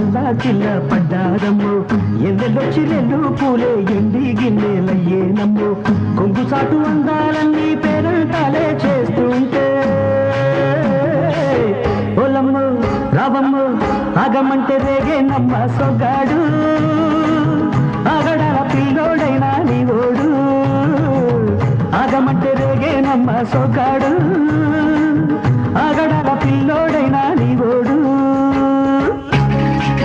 ఎల్లా చిల్ల పడ్డారమ్మో ఎందెల్లొచ్చి రెండు పూలే ఎండి గిన్నెలయ్యే నమ్మో కొంగు సాటు అందాలన్నీ పేరంటాలే చేస్తుంటే ఓలమ్మో రావమ్మో ఆగమంటే రేగే నమ్మ సొగ్గాడు ఆగడాల పిల్లోడైనా నీ ఓడు ఆగమంటే రేగే నమ్మ సొగ్గాడు ఆగడాల పిల్లోడైనా నీ ఓడు